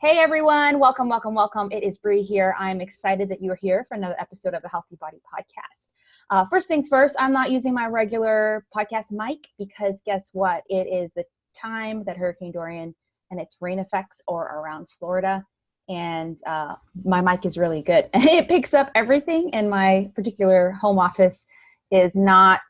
Hey everyone, welcome, welcome, welcome. It is Bree here. I'm excited that you are here for another episode of the Healthy Body Podcast. First things first, I'm not using my regular podcast mic because guess what? It is the time that Hurricane Dorian and its rain effects are around Florida, and my mic is really good. It picks up everything, and my particular home office is not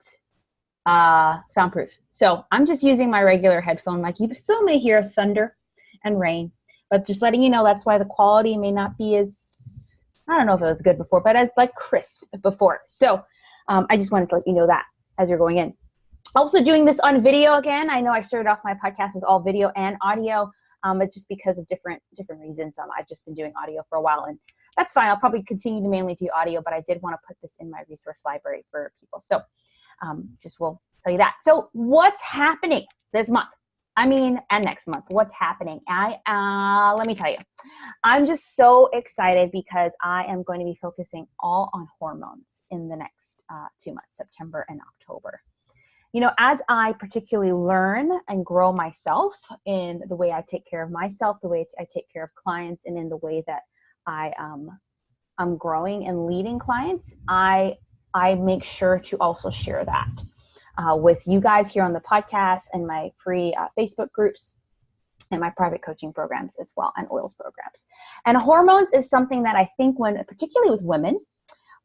soundproof. So I'm just using my regular headphone mic. You still may hear thunder and rain, but just letting you know that's why the quality may not be as, I don't know if it was good before, but as like crisp before. So I just wanted to let you know that as you're going in. Also doing this on video again. I know I started off my podcast with all video and audio, but just because of different reasons. I've just been doing audio for a while, and that's fine. I'll probably continue to mainly do audio, but I did want to put this in my resource library for people. So just will tell you that. So what's happening this month? And next month, what's happening? Let me tell you, I'm just so excited because I am going to be focusing all on hormones in the next 2 months, September and October. You know, as I particularly learn and grow myself in the way I take care of myself, the way I take care of clients, and in the way that I'm growing and leading clients, I make sure to also share that with you guys here on the podcast and my free Facebook groups and my private coaching programs as well, and oils programs. And hormones is something that I think particularly with women,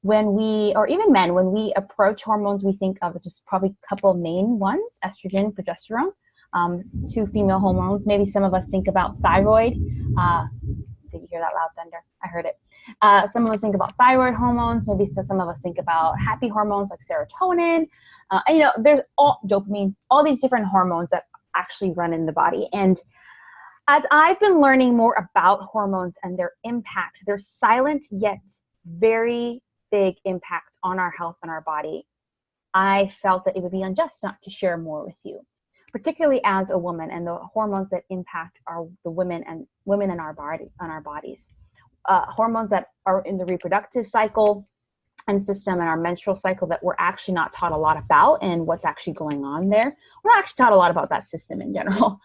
or even men, when we approach hormones, we think of just probably a couple of main ones: estrogen, progesterone, 2 female hormones. Maybe some of us think about thyroid. Did you hear that loud thunder? I heard it. Some of us think about thyroid hormones. Maybe some of us think about happy hormones like serotonin. There's all dopamine, all these different hormones that actually run in the body. And as I've been learning more about hormones and their impact, their silent yet very big impact on our health and our body, I felt that it would be unjust not to share more with you, particularly as a woman, and the hormones that impact the women in our bodies. Hormones that are in the reproductive cycle and system and our menstrual cycle that we're actually not taught a lot about, and what's actually going on there. We're not actually taught a lot about that system in general.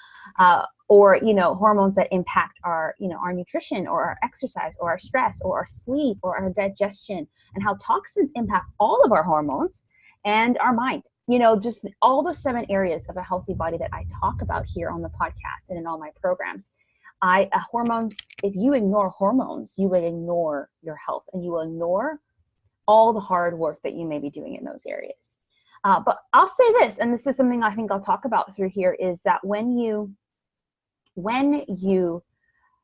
Or hormones that impact our nutrition, or our exercise, or our stress, or our sleep, or our digestion, and how toxins impact all of our hormones and our mind. Just all those 7 areas of a healthy body that I talk about here on the podcast and in all my programs. Hormones, if you ignore hormones, you will ignore your health, and you will ignore all the hard work that you may be doing in those areas. But I'll say this, and this is something I think I'll talk about through here, is that when you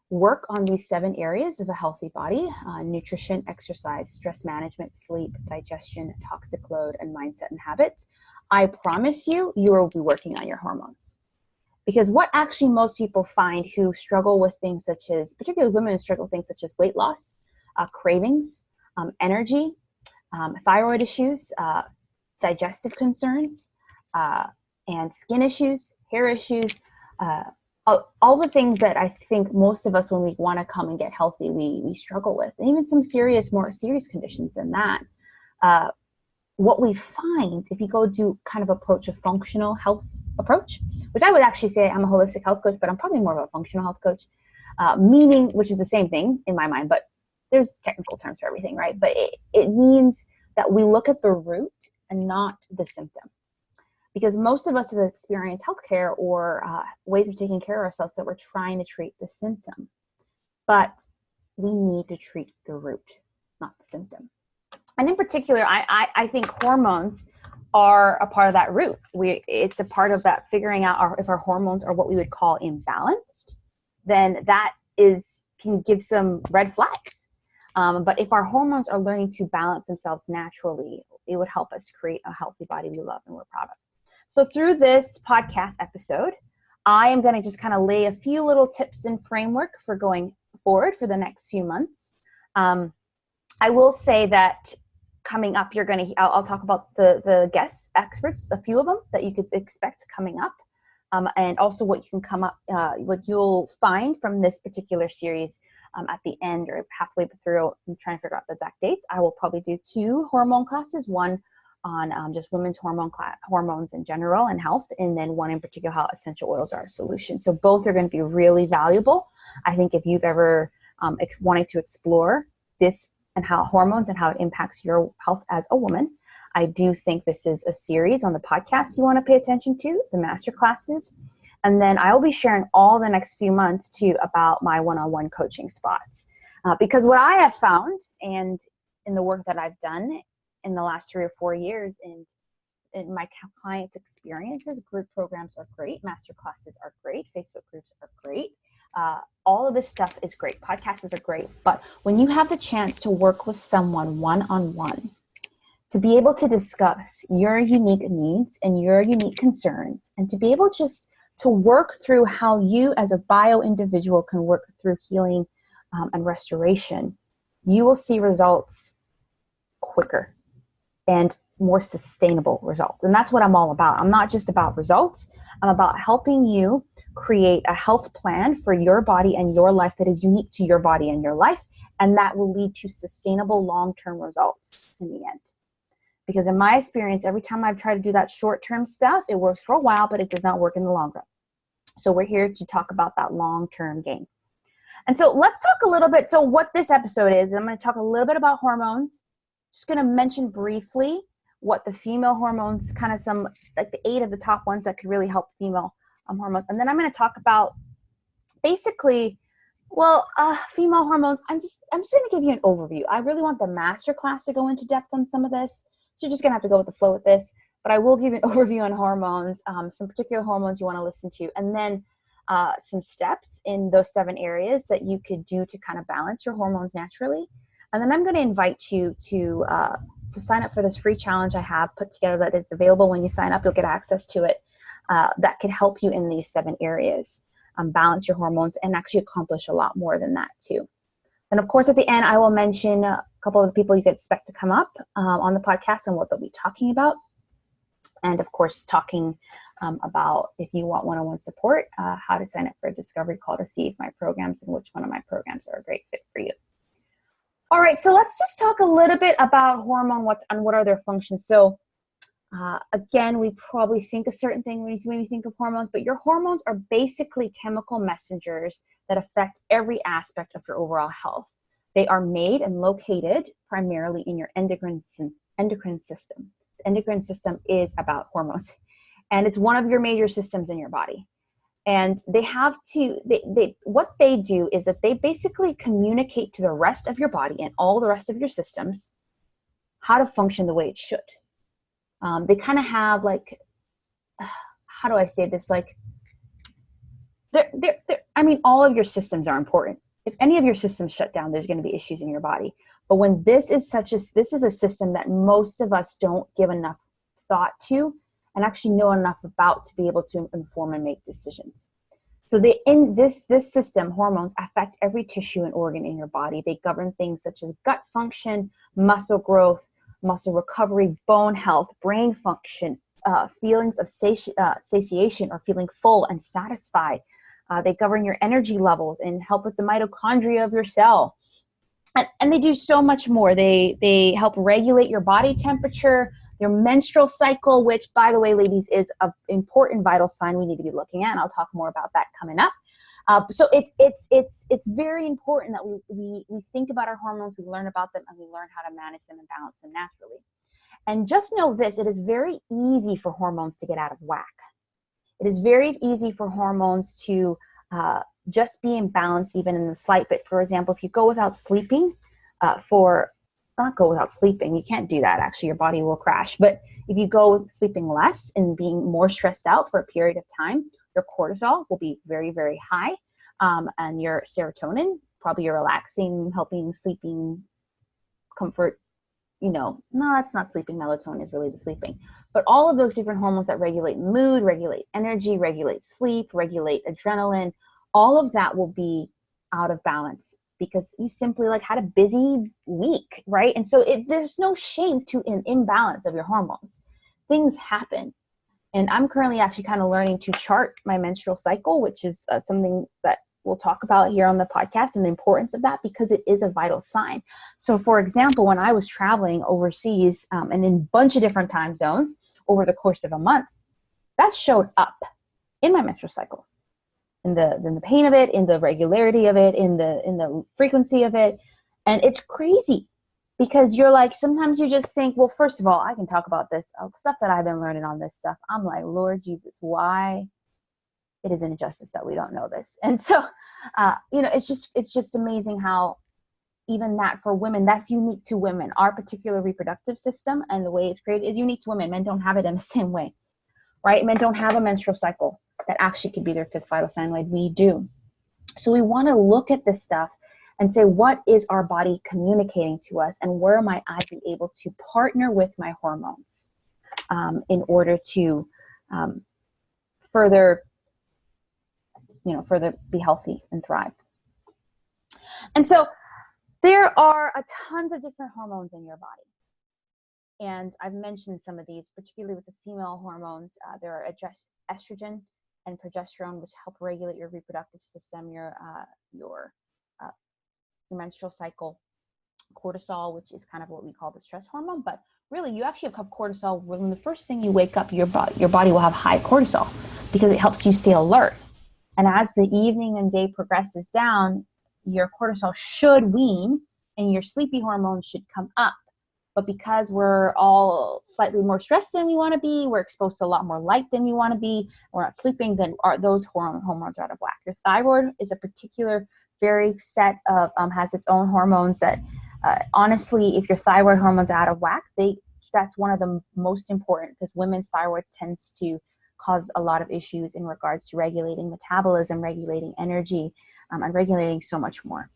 work on these 7 areas of a healthy body, nutrition, exercise, stress management, sleep, digestion, toxic load, and mindset and habits, I promise you will be working on your hormones. Because what actually most people find who struggle with things such as, particularly women who struggle with things such as weight loss, cravings, energy, thyroid issues, digestive concerns, and skin issues, hair issues, all the things that I think most of us, when we want to come and get healthy, we struggle with, and even some more serious conditions than that. What we find, if you go do kind of approach a functional health approach, which I would actually say I'm a holistic health coach, but I'm probably more of a functional health coach, meaning, which is the same thing in my mind, but there's technical terms for everything, right? But it means that we look at the root and not the symptom. Because most of us have experienced healthcare or ways of taking care of ourselves that we're trying to treat the symptom. But we need to treat the root, not the symptom. And in particular, I think hormones are a part of that root. It's a part of that figuring out if our hormones are what we would call imbalanced, then that can give some red flags. But if our hormones are learning to balance themselves naturally, it would help us create a healthy body we love and we're proud of. So through this podcast episode, I am going to just kind of lay a few little tips and framework for going forward for the next few months. I will say that coming up, I'll talk about the guest experts, a few of them that you could expect coming up, and also what you'll find from this particular series at the end or halfway through. I'm trying to figure out the exact dates. I will probably do 2 hormone classes, one on just women's hormones in general and health, and then one in particular, how essential oils are a solution. So both are going to be really valuable. I think if you've ever wanted to explore this and how hormones and how it impacts your health as a woman, I do think this is a series on the podcast you want to pay attention to, the masterclasses. And then I will be sharing all the next few months too about my one-on-one coaching spots. Because what I have found, and in the work that I've done in the last 3 or 4 years in my clients' experiences, group programs are great, masterclasses are great, Facebook groups are great. All of this stuff is great. Podcasts are great. But when you have the chance to work with someone one-on-one, to be able to discuss your unique needs and your unique concerns, and to be able just to work through how you as a bio individual can work through healing and restoration, you will see results quicker and more sustainable results. And that's what I'm all about. I'm not just about results. I'm about helping you create a health plan for your body and your life that is unique to your body and your life, and that will lead to sustainable long-term results in the end. Because in my experience, every time I've tried to do that short-term stuff, it works for a while, but it does not work in the long run. So we're here to talk about that long-term game. And so let's talk a little bit. So what this episode is, I'm going to talk a little bit about hormones. Just going to mention briefly what the female hormones, kind of some, like the 8 of the top ones that could really help female hormones. And then I'm going to talk about basically, female hormones. I'm just going to give you an overview. I really want the master class to go into depth on some of this. So you're just going to have to go with the flow with this. But I will give you an overview on hormones, some particular hormones you want to listen to, and then some steps in those 7 areas that you could do to kind of balance your hormones naturally. And then I'm going to invite you to sign up for this free challenge I have put together that is available. When you sign up, you'll get access to it. That could help you in these 7 areas, balance your hormones, and actually accomplish a lot more than that too. And of course, at the end, I will mention a couple of the people you could expect to come up on the podcast and what they'll be talking about. And of course, talking about, if you want one-on-one support, how to sign up for a discovery call to see if my programs and which one of my programs are a great fit for you. All right, so let's just talk a little bit about what are their functions. So again, we probably think a certain thing when we think of hormones, but your hormones are basically chemical messengers that affect every aspect of your overall health. They are made and located primarily in your endocrine system. The endocrine system is about hormones, and it's one of your major systems in your body. And they have to, what they do is that they basically communicate to the rest of your body and all the rest of your systems how to function the way it should. They kind of have like, how do I say this? Like, all of your systems are important. If any of your systems shut down, there's going to be issues in your body. But when this is a system that most of us don't give enough thought to and actually know enough about to be able to inform and make decisions. So in this system, hormones affect every tissue and organ in your body. They govern things such as gut function, muscle growth, muscle recovery, bone health, brain function, feelings of satiation or feeling full and satisfied. They govern your energy levels and help with the mitochondria of your cell. And they do so much more. They help regulate your body temperature, your menstrual cycle, which, by the way, ladies, is an important vital sign we need to be looking at. And I'll talk more about that coming up. So it's very important that we think about our hormones, we learn about them, and we learn how to manage them and balance them naturally. And just know this, it is very easy for hormones to get out of whack. It is very easy for hormones to just be imbalanced even in the slight bit. For example, if you go without sleeping you can't do that, actually, your body will crash. But if you go with sleeping less and being more stressed out for a period of time, your cortisol will be very, very high. And your serotonin, probably your relaxing, helping, sleeping, comfort, no, it's not sleeping. Melatonin is really the sleeping. But all of those different hormones that regulate mood, regulate energy, regulate sleep, regulate adrenaline, all of that will be out of balance because you simply had a busy week, right? And so there's no shame to an imbalance of your hormones. Things happen. And I'm currently actually kind of learning to chart my menstrual cycle, which is something that we'll talk about here on the podcast and the importance of that, because it is a vital sign. So for example, when I was traveling overseas and in a bunch of different time zones over the course of a month, that showed up in my menstrual cycle, in the pain of it, in the regularity of it, in the frequency of it. And it's crazy, because you're like, sometimes you just think, well, first of all, I can talk about this stuff that I've been learning on this stuff. I'm like, Lord Jesus, why? It is an injustice that we don't know this. And so, it's just amazing how even that for women, that's unique to women. Our particular reproductive system and the way it's created is unique to women. Men don't have it in the same way, right? Men don't have a menstrual cycle that actually could be their fifth vital sign like we do. So we want to look at this stuff and say, what is our body communicating to us, and where might I be able to partner with my hormones in order to further be healthy and thrive. And so there are tons of different hormones in your body. And I've mentioned some of these, particularly with the female hormones. There are estrogen and progesterone, which help regulate your reproductive system, your menstrual cycle. Cortisol, which is kind of what we call the stress hormone, but really you actually have cortisol when the first thing you wake up, your body will have high cortisol because it helps you stay alert. And as the evening and day progresses down, your cortisol should wean and your sleepy hormones should come up. But because we're all slightly more stressed than we want to be, we're exposed to a lot more light than we want to be, we're not sleeping, then those hormones are out of whack. Your thyroid is a particular very set of, has its own hormones that honestly, if your thyroid hormones are out of whack, that's one of the most important, because women's thyroid tends to cause a lot of issues in regards to regulating metabolism, regulating energy, and regulating so much more.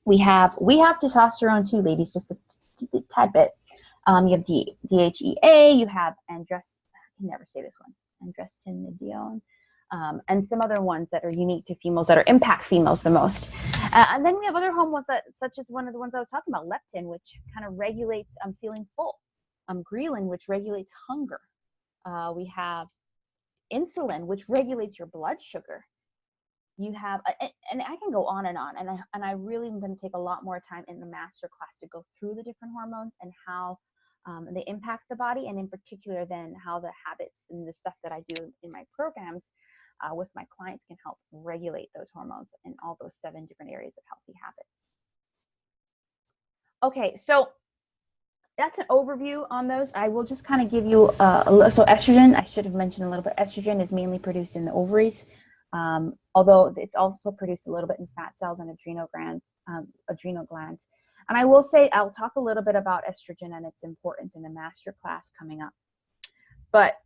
We have testosterone too, ladies, just a tad bit. You have DHEA, you have I can never say this one, androstenedione, and some other ones that are unique to females that impact females the most. And then we have other hormones such as one of the ones I was talking about, leptin, which kind of regulates feeling full. Ghrelin, which regulates hunger. We have insulin, which regulates your blood sugar. You have, and I can go on, and I really am going to take a lot more time in the master class to go through the different hormones and how they impact the body, and in particular then how the habits and the stuff that I do in my programs with my clients can help regulate those hormones in all those 7 different areas of healthy habits. Okay, so that's an overview on those. I will just kind of give you so estrogen, I should have mentioned a little bit. Estrogen is mainly produced in the ovaries, although it's also produced a little bit in fat cells and adrenal glands. And I will say, I'll talk a little bit about estrogen and its importance in the master class coming up. But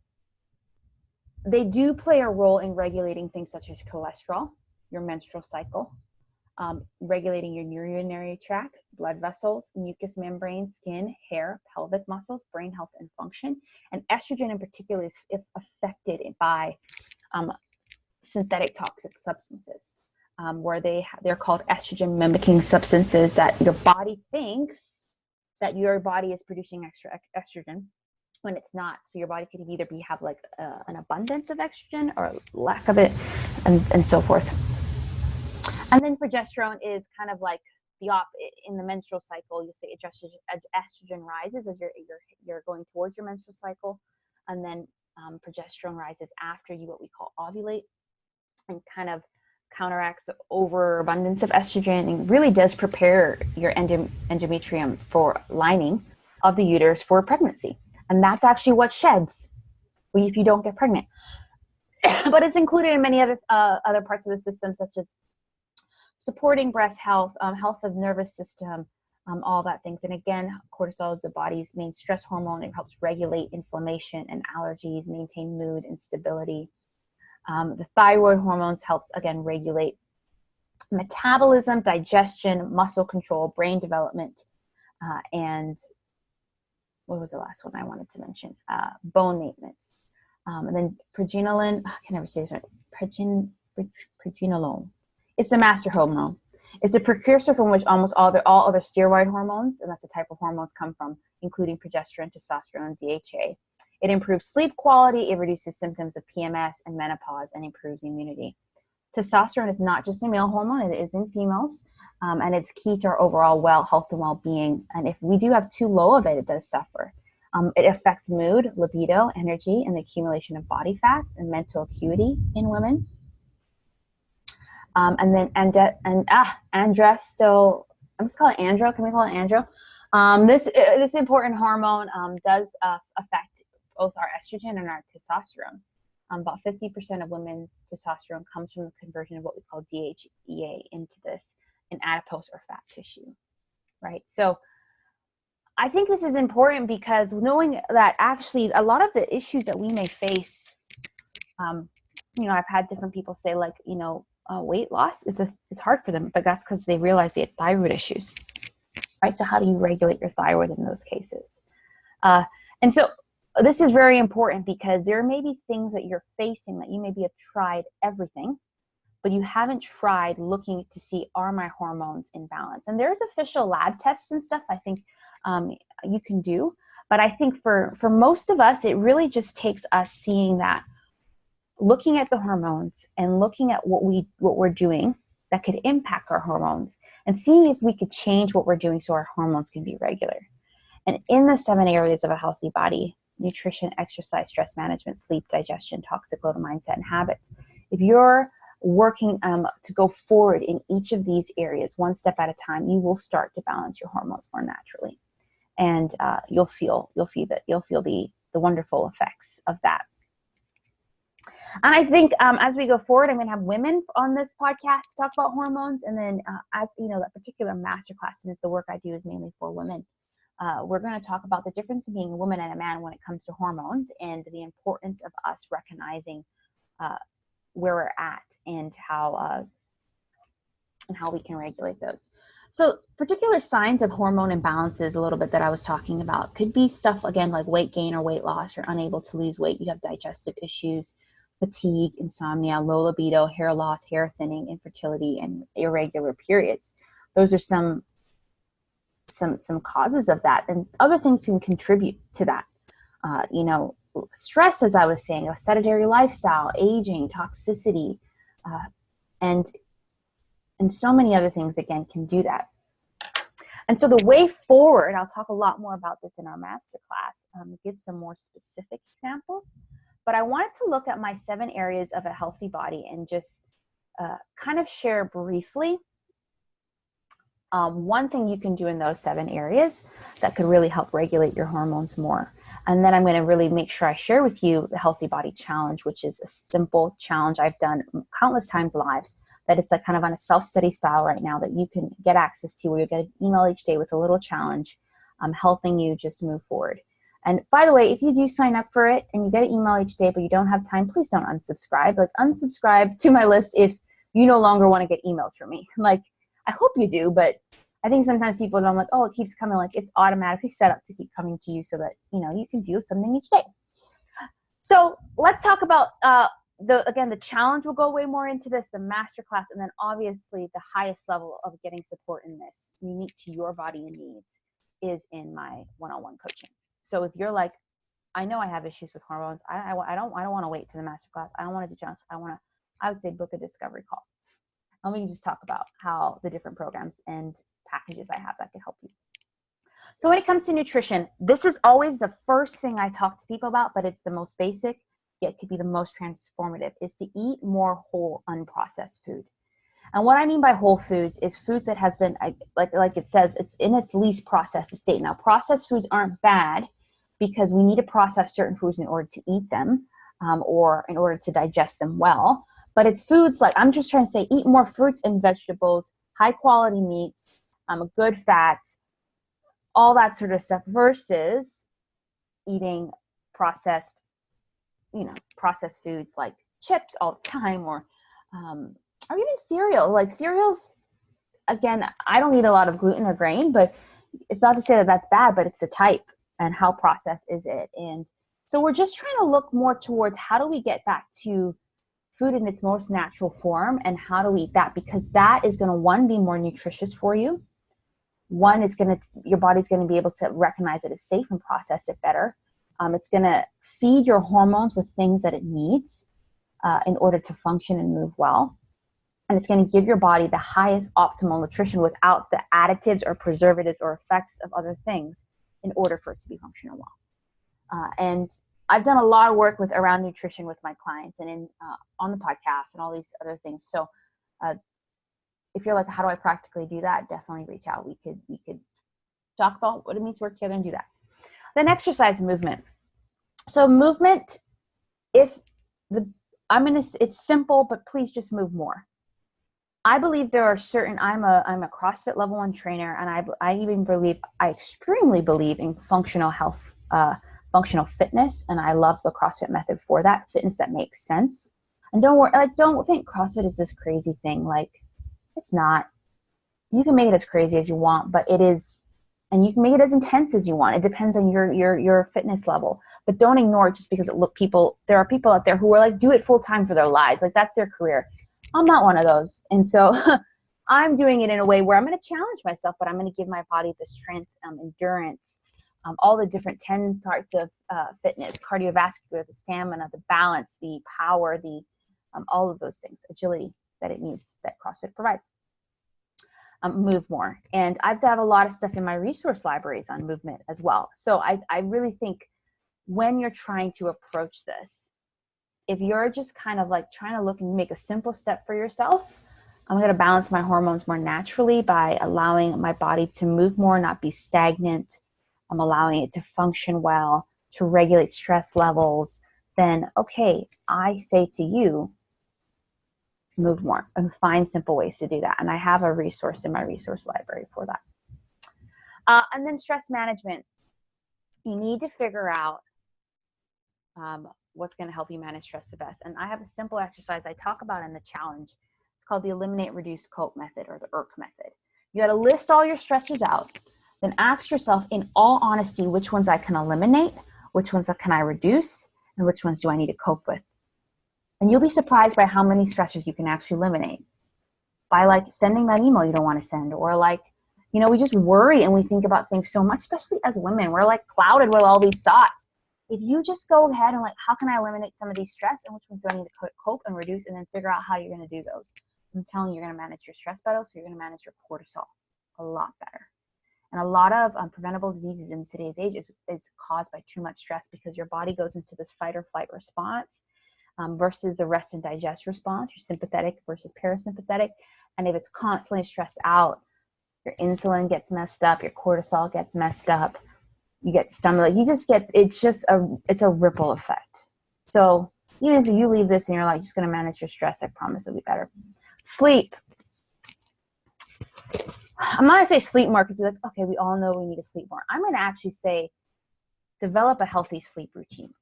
they do play a role in regulating things such as cholesterol, your menstrual cycle, regulating your urinary tract, blood vessels, mucous membrane, skin, hair, pelvic muscles, brain health and function. And estrogen in particular is affected by synthetic toxic substances, where they're called estrogen mimicking substances, that your body thinks that your body is producing extra estrogen when it's not. So your body could either have like an abundance of estrogen or lack of it, and so forth. And then progesterone is kind of like in the menstrual cycle. You'll say estrogen rises as you're going towards your menstrual cycle, and then progesterone rises after you, what we call ovulate, and kind of counteracts the overabundance of estrogen and really does prepare your endometrium for lining of the uterus for pregnancy. And that's actually what sheds if you don't get pregnant. But it's included in many other parts of the system, such as supporting breast health, health of nervous system, all that things. And again, cortisol is the body's main stress hormone. It helps regulate inflammation and allergies, maintain mood and stability. The thyroid hormones helps, again, regulate metabolism, digestion, muscle control, brain development, and what was the last one I wanted to mention? Bone maintenance. And then progesterone, I can never say this right, progesterone. It's the master hormone. It's a precursor from which almost all other steroid hormones, and that's the type of hormones, come from, including progesterone, testosterone, DHA. It improves sleep quality, it reduces symptoms of PMS and menopause, and improves immunity. testosterone is not just a male hormone, it is in females, and it's key to our overall health and well-being. And if we do have too low of it, it does suffer. It affects mood, libido, energy, and the accumulation of body fat and mental acuity in women. And then androsto, I'm just calling it andro. Can we call it andro? This important hormone does affect both our estrogen and our testosterone. About 50% of women's testosterone comes from the conversion of what we call DHEA into this in adipose or fat tissue, right? So I think this is important because knowing that actually a lot of the issues that we may face, I've had different people say like, weight loss it's hard for them, but that's because they realize they have thyroid issues, right? So how do you regulate your thyroid in those cases? And so this is very important because there may be things that you're facing that you maybe have tried everything, but you haven't tried looking to see, are my hormones in balance? And there's official lab tests and stuff I think you can do. But I think for most of us, it really just takes us seeing that, looking at the hormones and looking at what we're doing that could impact our hormones and seeing if we could change what we're doing so our hormones can be regular. And in the 7 areas of a healthy body: nutrition, exercise, stress management, sleep, digestion, toxic load, mindset, and habits. If you're working to go forward in each of these areas, one step at a time, you will start to balance your hormones more naturally, and you'll feel the wonderful effects of that. And I think as we go forward, I'm going to have women on this podcast to talk about hormones, and then as you know, that particular masterclass, and the work I do is mainly for women. We're going to talk about the difference in being a woman and a man when it comes to hormones, and the importance of us recognizing where we're at and how we can regulate those. So particular signs of hormone imbalances, a little bit that I was talking about, could be stuff again like weight gain or weight loss. You're unable to lose weight. You have digestive issues, fatigue, insomnia, low libido, hair loss, hair thinning, infertility, and irregular periods. Those are some causes of that, and other things can contribute to that. Stress, as I was saying, a sedentary lifestyle, aging, toxicity, and so many other things again can do that. And so the way forward, I'll talk a lot more about this in our masterclass, give some more specific examples, but I wanted to look at my 7 areas of a healthy body and just kind of share briefly one thing you can do in those 7 areas that could really help regulate your hormones more. And then I'm going to really make sure I share with you the Healthy Body Challenge, which is a simple challenge I've done countless times live, that it's like kind of on a self-study style right now that you can get access to, where you get an email each day with a little challenge helping you just move forward. And by the way, if you do sign up for it and you get an email each day but you don't have time, please don't unsubscribe. Like, unsubscribe to my list if you no longer want to get emails from me. Like, I hope you do, but I think sometimes people don't, like, oh, it keeps coming. Like, it's automatically set up to keep coming to you so that, you can do something each day. So let's talk about the challenge. Will go way more into this, the masterclass, and then obviously the highest level of getting support in this, unique to your body and needs, is in my one-on-one coaching. So if you're like, I know I have issues with hormones, I don't want to wait to the masterclass. I don't want to do challenge. I would say book a discovery call. And we can just talk about how the different programs and packages I have that can help you. So when it comes to nutrition, this is always the first thing I talk to people about, but it's the most basic, yet could be the most transformative, is to eat more whole, unprocessed food. And what I mean by whole foods is foods that has been, like it says, it's in its least processed state. Now, processed foods aren't bad because we need to process certain foods in order to eat them or in order to digest them well. But it's foods like, I'm just trying to say, eat more fruits and vegetables, high quality meats, good fats, all that sort of stuff, versus eating processed foods like chips all the time, or even cereal. Like cereals, again, I don't eat a lot of gluten or grain, but it's not to say that that's bad, but it's the type and how processed is it. And so we're just trying to look more towards how do we get back to food in its most natural form, and how do we eat that? Because that is going to, one, be more nutritious for you. One, your body's going to be able to recognize it as safe and process it better. It's going to feed your hormones with things that it needs in order to function and move well. and it's going to give your body the highest optimal nutrition without the additives or preservatives or effects of other things in order for it to be functional well. And I've done a lot of work around nutrition with my clients and on the podcast and all these other things. So if you're like, how do I practically do that? Definitely reach out. We could talk about what it means to work together and do that. Then exercise and movement. So movement, it's simple, but please just move more. I believe there are certain, I'm a CrossFit level 1 trainer, and I extremely believe in functional health, functional fitness. And I love the CrossFit method for that, fitness that makes sense. And don't think CrossFit is this crazy thing. Like, it's not. You can make it as crazy as you want, but it is, and you can make it as intense as you want. It depends on your fitness level. But don't ignore it just because there are people out there who are like, do it full time for their lives. Like, that's their career. I'm not one of those. And so I'm doing it in a way where I'm going to challenge myself, but I'm going to give my body the strength, endurance, all the different 10 parts of fitness, cardiovascular, the stamina, the balance, the power, all of those things, agility that it needs, that CrossFit provides. Move more. And I've done a lot of stuff in my resource libraries on movement as well. So I really think when you're trying to approach this, if you're just kind of like trying to look and make a simple step for yourself, I'm going to balance my hormones more naturally by allowing my body to move more, not be stagnant. I'm allowing it to function well, to regulate stress levels. Then, okay, I say to you, move more and find simple ways to do that. And I have a resource in my resource library for that. And then stress management. You need to figure out what's going to help you manage stress the best. And I have a simple exercise I talk about in the challenge. It's called the Eliminate, Reduce, Cope method, or the ERC method. You got to list all your stressors out, then ask yourself in all honesty, which ones I can eliminate, which ones can I reduce, and which ones do I need to cope with. And you'll be surprised by how many stressors you can actually eliminate by like sending that email you don't want to send, or like, we just worry and we think about things so much, especially as women. We're like clouded with all these thoughts. If you just go ahead and like, how can I eliminate some of these stress, and which ones do I need to cope and reduce, and then figure out how you're going to do those. I'm telling you, you're going to manage your stress better, so you're going to manage your cortisol a lot better. And a lot of preventable diseases in today's age is caused by too much stress, because your body goes into this fight or flight response versus the rest and digest response, your sympathetic versus parasympathetic. And if it's constantly stressed out, your insulin gets messed up, your cortisol gets messed up, you get stomach, it's a ripple effect. So even if you leave this and you're like, just going to manage your stress, I promise it'll be better. Sleep. I'm not going to say sleep more because we're like, okay, we all know we need to sleep more. I'm going to actually say develop a healthy sleep routine,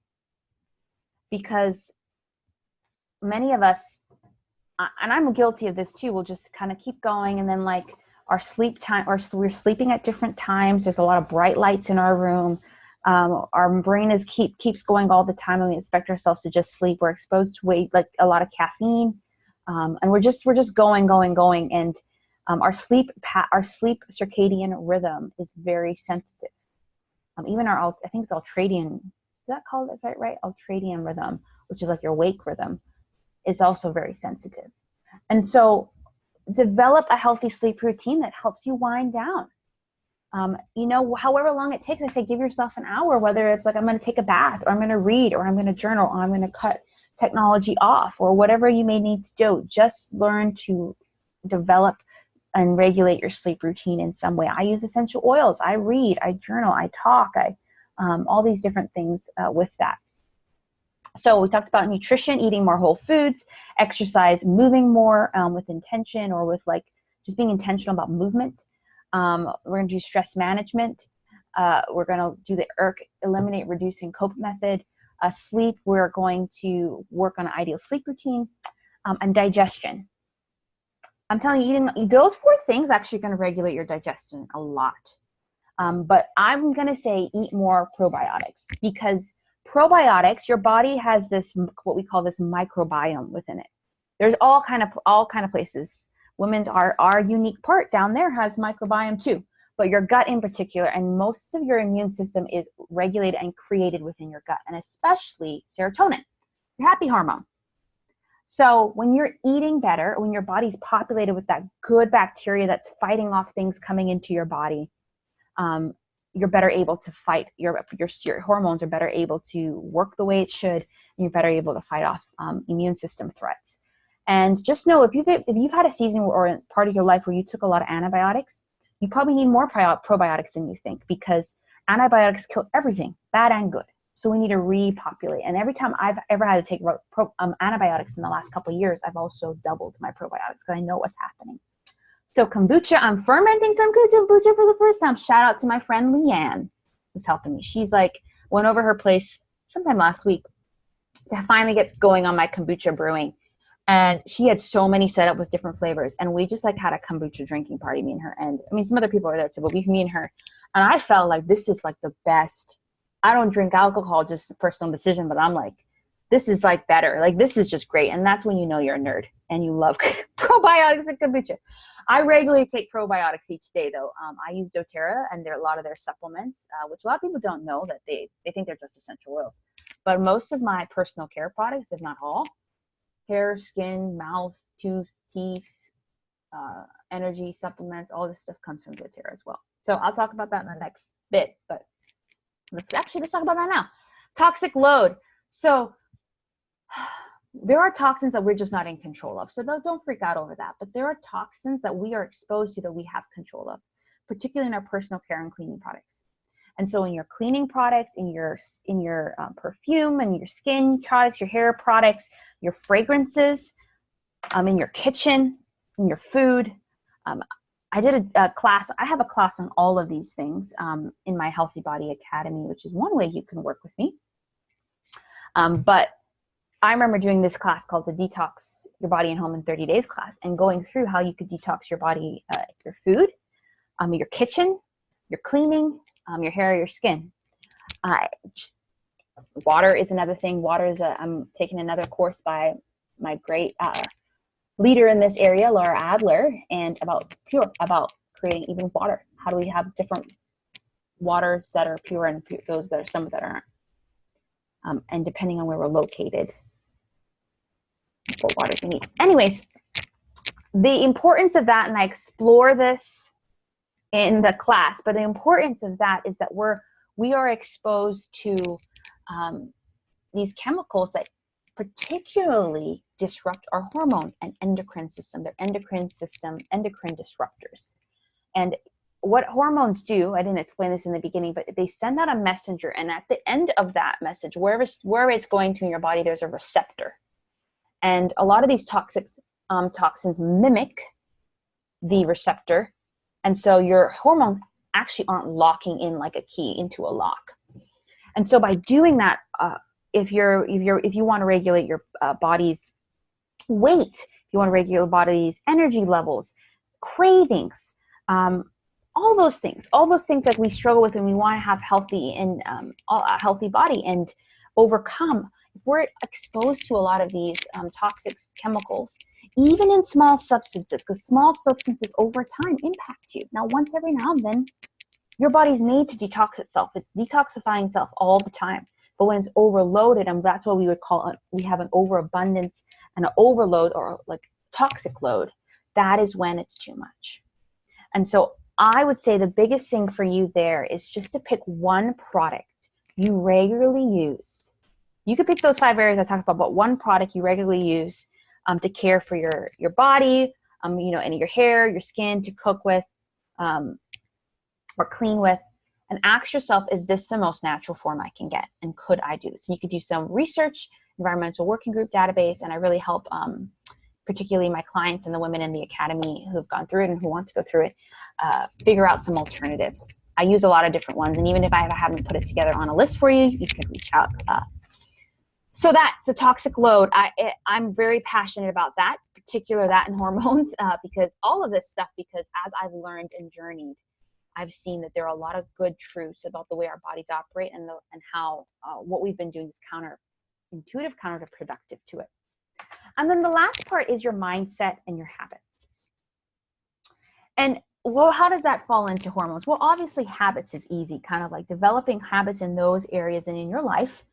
because many of us, and I'm guilty of this too, will just kind of keep going, and then like our sleep time, or we're sleeping at different times. There's a lot of bright lights in our room. Our brain keeps going all the time, and we expect ourselves to just sleep. We're exposed to a lot of caffeine, and we're just going. And our sleep circadian rhythm is very sensitive. Even I think it's ultradian. Is that called? That's right. Ultradian rhythm, which is like your wake rhythm, is also very sensitive. And so develop a healthy sleep routine that helps you wind down. However long it takes. I say give yourself an hour, whether it's like I'm going to take a bath, or I'm going to read, or I'm going to journal, or I'm going to cut technology off, or whatever you may need to do. Just learn to develop and regulate your sleep routine in some way. I use essential oils. I read, I journal, I talk, all these different things with that. So we talked about nutrition, eating more whole foods, exercise, moving more with intention, or with like just being intentional about movement. We're going to do stress management. We're going to do the ERC, Eliminate, Reduce, and Cope method. Sleep, we're going to work on an ideal sleep routine, and digestion. I'm telling you, eating those 4 things actually going to regulate your digestion a lot. But I'm going to say eat more probiotics, because probiotics, your body has this, what we call this microbiome within it. There's all kind of places. Women's, our unique part down there has microbiome too, but your gut in particular, and most of your immune system is regulated and created within your gut, and especially serotonin, your happy hormone. So when you're eating better, when your body's populated with that good bacteria that's fighting off things coming into your body, you're better able to fight, your hormones are better able to work the way it should, and you're better able to fight off immune system threats. And just know, if you've had a season or part of your life where you took a lot of antibiotics, you probably need more probiotics than you think, because antibiotics kill everything, bad and good. So we need to repopulate. And every time I've ever had to take antibiotics in the last couple of years, I've also doubled my probiotics because I know what's happening. So kombucha, I'm fermenting some kombucha for the first time. Shout out to my friend Leanne, who's helping me. She's like, went over her place sometime last week to finally get going on my kombucha brewing. And she had so many set up with different flavors. And we just like had a kombucha drinking party, me and her. And I mean, some other people were there too, but me and her. And I felt like this is like the best. I don't drink alcohol, just a personal decision, but I'm like, this is like better. Like, this is just great. And that's when you know you're a nerd and you love probiotics and kombucha. I regularly take probiotics each day though. I use doTERRA, and there are a lot of their supplements, which a lot of people don't know, that they think they're just essential oils. But most of my personal care products, if not all, hair, skin, mouth, tooth, teeth, energy supplements, all this stuff comes from doTERRA as well. So I'll talk about that in the next bit, but let's talk about that now. Toxic load. So there are toxins that we're just not in control of. So don't freak out over that. But there are toxins that we are exposed to that we have control of, particularly in our personal care and cleaning products. And so in your cleaning products, in your perfume, and your skin products, your hair products, your fragrances, in your kitchen, in your food. I did a class. I have a class on all of these things in my Healthy Body Academy, which is one way you can work with me. But I remember doing this class called the Detox Your Body and Home in 30 Days class, and going through how you could detox your body, your food, your kitchen, your cleaning, your hair, your skin. Water is another thing. Water is I'm taking another course by my great leader in this area, Laura Adler, and about creating even water. How do we have different waters that are pure and those that are some that aren't? And depending on where we're located, what water we need. Anyways, the importance of that, and I explore this in the class, but the importance of that is that we are exposed to these chemicals that particularly disrupt our hormone and endocrine system. They're endocrine disruptors. And what hormones do, I didn't explain this in the beginning, but they send out a messenger, and at the end of that message, wherever it's going to in your body, there's a receptor. And a lot of these toxins mimic the receptor, and so your hormones actually aren't locking in like a key into a lock. And so by doing that, if you want to regulate your body's weight, if you want to regulate your body's energy levels, cravings, all those things that we struggle with and we want to have healthy and a healthy body and overcome, if we're exposed to a lot of these toxic chemicals, even in small substances, because small substances over time impact you. Now, once every now and then, your body's made to detox itself. It's detoxifying itself all the time. But when it's overloaded, and that's what we would call it, we have an overabundance and an overload, or like toxic load, that is when it's too much. And so I would say the biggest thing for you there is just to pick one product you regularly use. You could pick those 5 areas I talked about, but one product you regularly use to care for your body, and your hair, your skin, to cook with, or clean with, and ask yourself, is this the most natural form I can get? And could I do this? And you could do some research, environmental working group database, and I really help particularly my clients and the women in the academy who've gone through it and who want to go through it, figure out some alternatives. I use a lot of different ones, and even if I haven't put it together on a list for you, you can reach out. So that's a toxic load. I'm very passionate about that, particularly that and hormones, because all of this stuff, because as I've learned and journeyed, I've seen that there are a lot of good truths about the way our bodies operate and how what we've been doing is counterintuitive, counterproductive to it. And then the last part is your mindset and your habits. And well, how does that fall into hormones? Well, obviously habits is easy, kind of like developing habits in those areas and in your life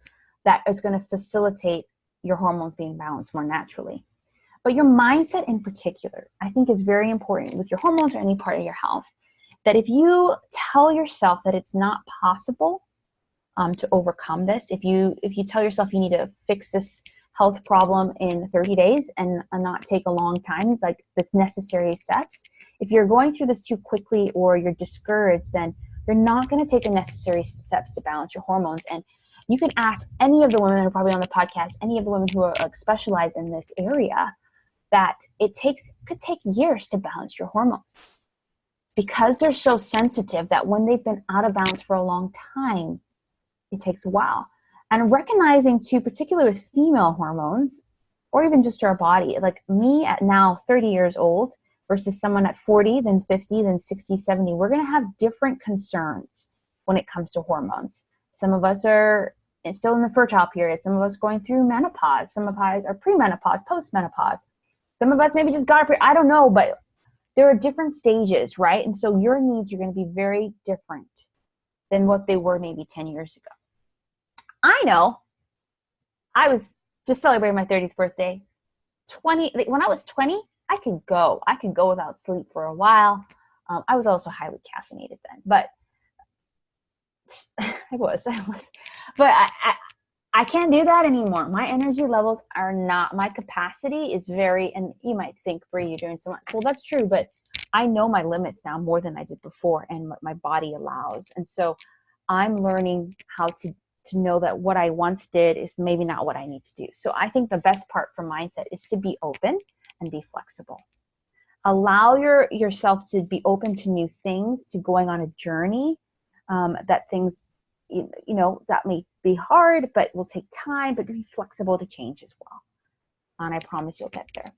that is going to facilitate your hormones being balanced more naturally. But your mindset in particular, I think, is very important with your hormones or any part of your health. That if you tell yourself that it's not possible to overcome this, if you tell yourself you need to fix this health problem in 30 days and not take a long time, like the necessary steps, if you're going through this too quickly or you're discouraged, then you're not going to take the necessary steps to balance your hormones. And you can ask any of the women who are probably on the podcast, any of the women who are like specialized in this area, that could take years to balance your hormones, because they're so sensitive that when they've been out of balance for a long time, it takes a while. And recognizing too, particularly with female hormones, or even just our body, like me at now 30 years old versus someone at 40, then 50, then 60, 70, we're going to have different concerns when it comes to hormones. Some of us are still in the fertile period. Some of us going through menopause. Some of us are premenopause, postmenopause. Some of us maybe just got I don't know, but there are different stages, right? And so your needs are going to be very different than what they were maybe 10 years ago. I know I was just celebrating my 30th birthday. When I was 20, I could go without sleep for a while. I was also highly caffeinated then, but I was, but I can't do that anymore. My energy levels are not, my capacity is very, and you might think, Bree, you're doing so much. Well, that's true, but I know my limits now more than I did before and what my body allows. And so I'm learning how to know that what I once did is maybe not what I need to do. So I think the best part for mindset is to be open and be flexible. Allow yourself to be open to new things, to going on a journey, that things, that may be hard, but will take time, but be flexible to change as well. And I promise you'll get there.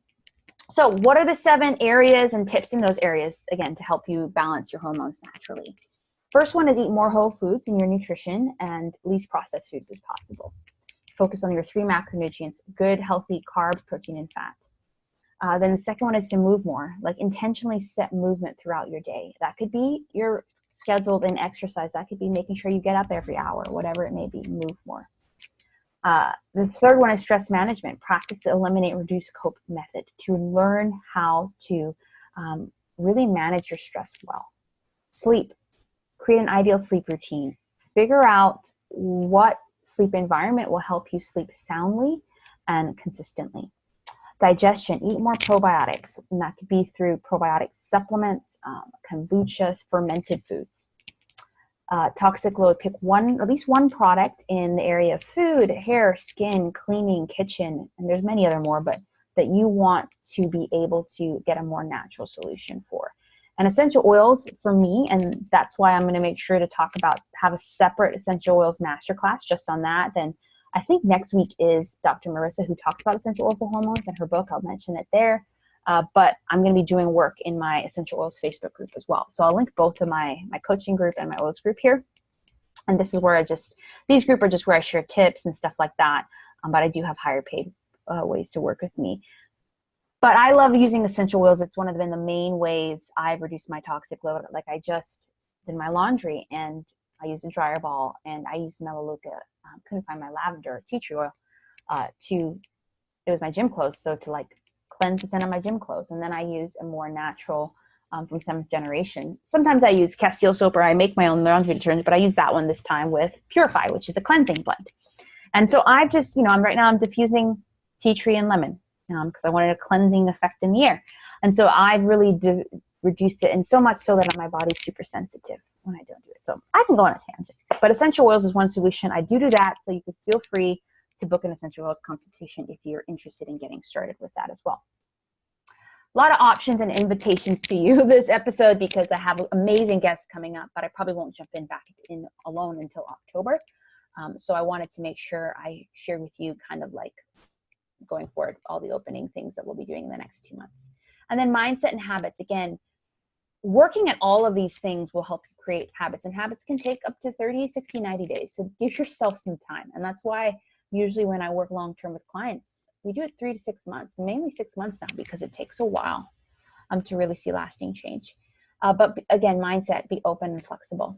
So what are the 7 areas and tips in those areas, again, to help you balance your hormones naturally? First one is eat more whole foods in your nutrition and least processed foods as possible. Focus on your 3 macronutrients: good, healthy carbs, protein, and fat. Then the second one is to move more, like intentionally set movement throughout your day. That could be your scheduled in exercise. That could be making sure you get up every hour, whatever it may be. Move more. The third one is stress management. Practice the eliminate, reduce, cope method to learn how to really manage your stress well. Sleep. Create an ideal sleep routine. Figure out what sleep environment will help you sleep soundly and consistently. Digestion. Eat more probiotics, and that could be through probiotic supplements, kombucha, fermented foods. Toxic load. Pick at least one product in the area of food, hair, skin, cleaning, kitchen, and there's many other more, but that you want to be able to get a more natural solution for. And essential oils for me, and that's why I'm going to make sure to have a separate essential oils masterclass just on that. Then I think next week is Dr. Marissa, who talks about essential oil for hormones, and her book. I'll mention it there. But I'm going to be doing work in my essential oils Facebook group as well. So I'll link both to my coaching group and my oils group here. And this is where these groups are just where I share tips and stuff like that. But I do have higher paid ways to work with me. But I love using essential oils. It's one of the main ways I've reduced my toxic load. Like I just did my laundry and I used a dryer ball and I used Melaleuca. Couldn't find my lavender tea tree oil it was my gym clothes. So to like cleanse the scent of my gym clothes. And then I use a more natural from 7th Generation. Sometimes I use Castile soap or I make my own laundry detergent, but I use that one this time with Purify, which is a cleansing blend. And so I've just, I'm diffusing tea tree and lemon because I wanted a cleansing effect in the air. And so I've really reduced it, and so much so that my body's super sensitive when I don't do it. So I can go on a tangent, but essential oils is one solution. I do that, so you can feel free to book an essential oils consultation if you're interested in getting started with that as well. A lot of options and invitations to you this episode because I have amazing guests coming up, but I probably won't jump back in alone until October. So I wanted to make sure I shared with you kind of like going forward all the opening things that we'll be doing in the next 2 months. And then mindset and habits. Again, working at all of these things will help you create habits, and habits can take up to 30, 60, 90 days. So give yourself some time. And that's why usually when I work long-term with clients, we do it 3 to 6 months, mainly 6 months now, because it takes a while to really see lasting change. But again, mindset, be open and flexible.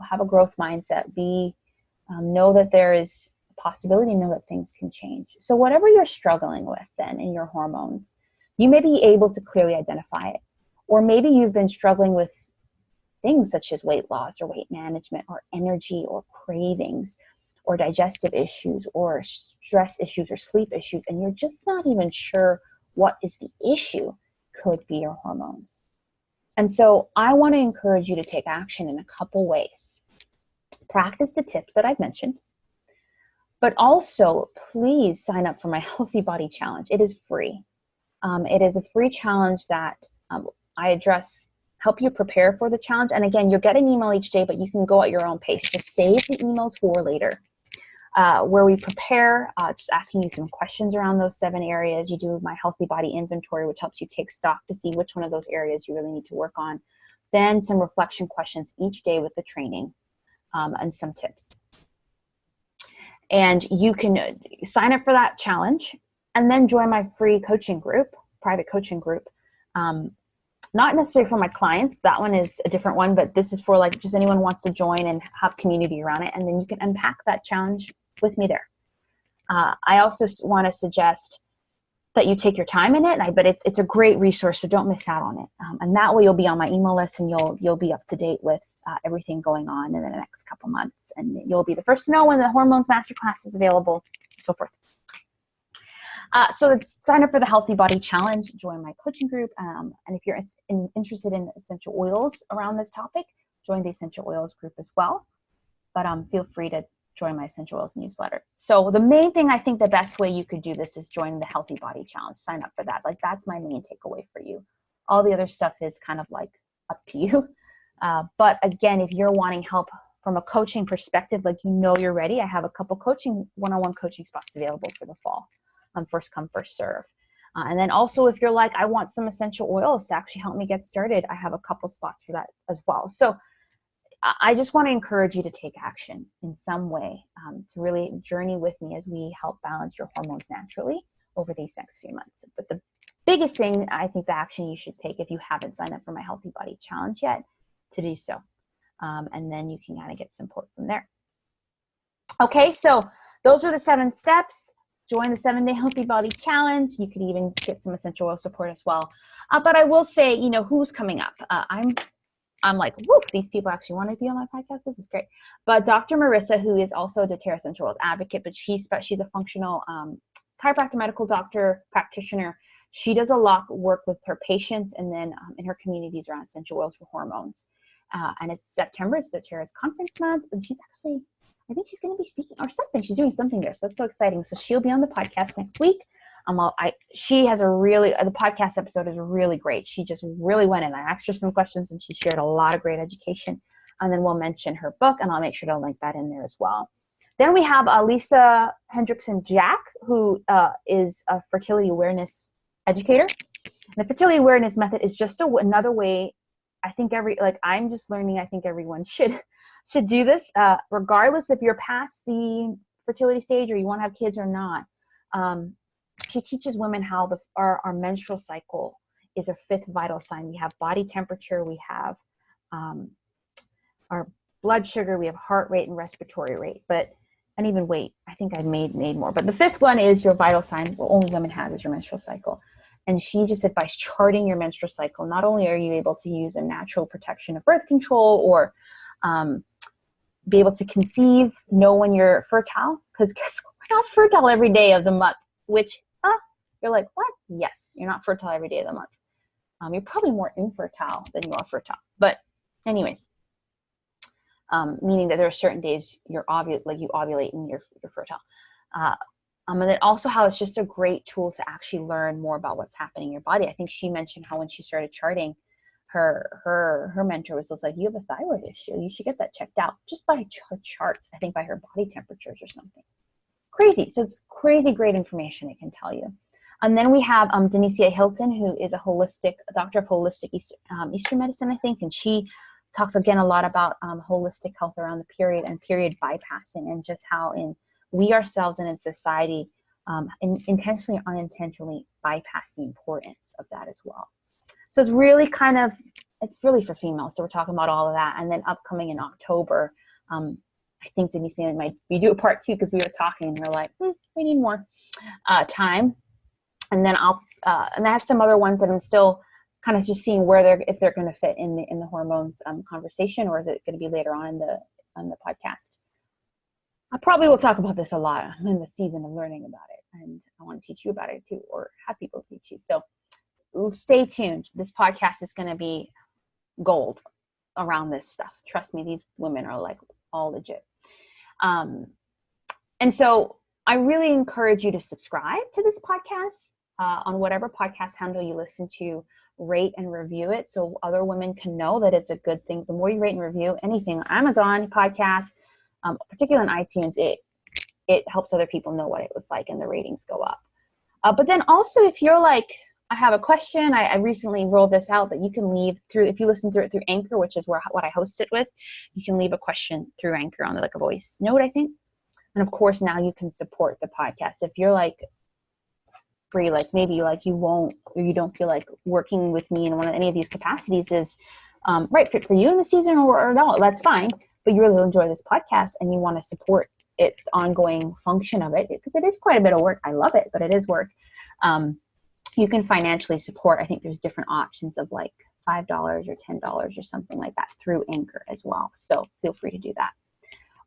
Have a growth mindset. Know that there is possibility to know that things can change. So whatever you're struggling with then in your hormones, you may be able to clearly identify it. Or maybe you've been struggling with things such as weight loss or weight management or energy or cravings or digestive issues or stress issues or sleep issues, and you're just not even sure what is the issue. Could be your hormones. And so I want to encourage you to take action in a couple ways. Practice the tips that I've mentioned, but also please sign up for my Healthy Body Challenge. It is free. It is a free challenge that I help you prepare for the challenge. And again, you'll get an email each day, but you can go at your own pace. Just save the emails for later, where we prepare, just asking you some questions around those 7 areas. You do my Healthy Body Inventory, which helps you take stock to see which one of those areas you really need to work on. Then some reflection questions each day with the training, and some tips. And you can sign up for that challenge and then join my free coaching group, private coaching group. Not necessarily for my clients. That one is a different one, but this is for like just anyone who wants to join and have community around it. And then you can unpack that challenge with me there. I also want to suggest that you take your time in it, but it's a great resource, so don't miss out on it. And that way you'll be on my email list and you'll be up to date with everything going on in the next couple months. And you'll be the first to know when the Hormones Masterclass is available, so forth. So sign up for the Healthy Body Challenge, join my coaching group. And if you're interested in essential oils around this topic, join the essential oils group as well. But feel free to join my essential oils newsletter. So the main thing, I think the best way you could do this is join the Healthy Body Challenge. Sign up for that. Like, that's my main takeaway for you. All the other stuff is kind of like up to you. But again, if you're wanting help from a coaching perspective, like, you're ready, I have a couple one-on-one coaching spots available for the fall. First come, first serve. And then also, if you're like, I want some essential oils to actually help me get started, I have a couple spots for that as well. So I just want to encourage you to take action in some way, to really journey with me as we help balance your hormones naturally over these next few months. But the biggest thing, I think, the action you should take if you haven't signed up for my Healthy Body Challenge yet, to do so. And then you can kind of get support from there. Okay, so those are the 7 steps. Join the 7-day Healthy Body Challenge. You could even get some essential oil support as well. But I will say, who's coming up? I'm like, whoop, these people actually want to be on my podcast. This is great. But Dr. Marissa, who is also a doTERRA Essential Oils advocate, but she's a functional chiropractor, medical doctor, practitioner. She does a lot of work with her patients and then in her communities around essential oils for hormones. And it's September, it's doTERRA's conference month, and she's actually, I think she's going to be speaking or something. She's doing something there. So that's so exciting. So she'll be on the podcast next week. She has the podcast episode is really great. She just really went in. I asked her some questions and she shared a lot of great education. And then we'll mention her book, and I'll make sure to link that in there as well. Then we have Lisa Hendrickson Jack, who is a fertility awareness educator. And the fertility awareness method is just another way. I think I'm just learning. I think everyone should do this, regardless if you're past the fertility stage or you want to have kids or not. She teaches women how our menstrual cycle is a 5th vital sign. We have body temperature, we have our blood sugar, we have heart rate and respiratory rate, and even weight. I think I made more. But the 5th one is your vital sign. What only women have is your menstrual cycle. And she just said by charting your menstrual cycle, not only are you able to use a natural protection of birth control or be able to conceive, know when you're fertile, because guess what? We're not fertile every day of the month, which you're like, what? Yes, you're not fertile every day of the month. You're probably more infertile than you are fertile. But anyways, meaning that there are certain days you ovulate and you're fertile. And then also how it's just a great tool to actually learn more about what's happening in your body. I think she mentioned how when she started charting, her mentor was like, you have a thyroid issue. You should get that checked out just by her chart. I think by her body temperatures or something. Crazy. So it's crazy great information it can tell you. And then we have Denicia Hilton, who is a doctor of holistic Eastern medicine, I think. And she talks again a lot about holistic health around the period and period bypassing, and just how we ourselves and in society intentionally or unintentionally bypass the importance of that as well. So it's really it's really for females. So we're talking about all of that. And then upcoming in October, I think Denise and I might we do a part 2 because we were talking and we're like, we need more time. And then and I have some other ones that I'm still kind of just seeing where if they're going to fit in the hormones conversation, or is it going to be later on in the podcast. I probably will talk about this a lot. I'm in the season of learning about it, and I want to teach you about it too, or have people teach you. So stay tuned. This podcast is going to be gold around this stuff. Trust me, these women are like all legit. And so I really encourage you to subscribe to this podcast on whatever podcast handle you listen to. Rate and review it so other women can know that it's a good thing. The more you rate and review anything, Amazon podcast, particularly on iTunes, it helps other people know what it was like and the ratings go up. But then also if you're like, I have a question, I recently rolled this out that you can leave if you listen through it through Anchor, which is what I host it with, you can leave a question through Anchor on like a voice note, I think. And of course, now you can support the podcast. If you're like free, like maybe like you won't, or you don't feel like working with me in any of these capacities is right fit for you in the season or no, that's fine. But you really enjoy this podcast and you want to support it, the ongoing function of it, because it is quite a bit of work. I love it, but it is work. You can financially support. I think there's different options of like $5 or $10 or something like that through Anchor as well. So feel free to do that.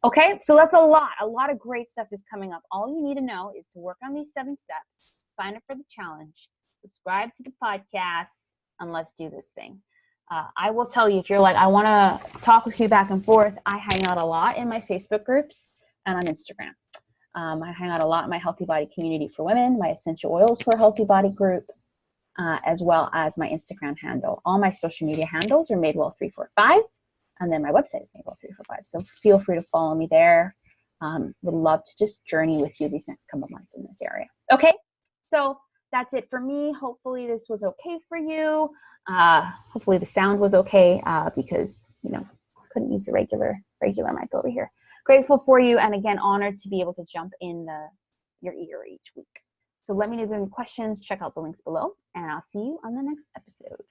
Okay, so that's a lot of great stuff is coming up. All you need to know is to work on these 7 steps, sign up for the challenge, subscribe to the podcast, and let's do this thing. I will tell you, if you're like, I want to talk with you back and forth, I hang out a lot in my Facebook groups and on Instagram. I hang out a lot in my Healthy Body Community for Women, my Essential Oils for a Healthy Body group, as well as my Instagram handle. All my social media handles are Madewell345, and then my website is Madewell345. So feel free to follow me there. Would love to just journey with you these next couple months in this area. Okay, so that's it for me. Hopefully this was okay for you. Hopefully the sound was okay because, couldn't use the regular mic over here. Grateful for you, and again, honored to be able to jump in your ear each week. So let me know if you have any questions. Check out the links below, and I'll see you on the next episode.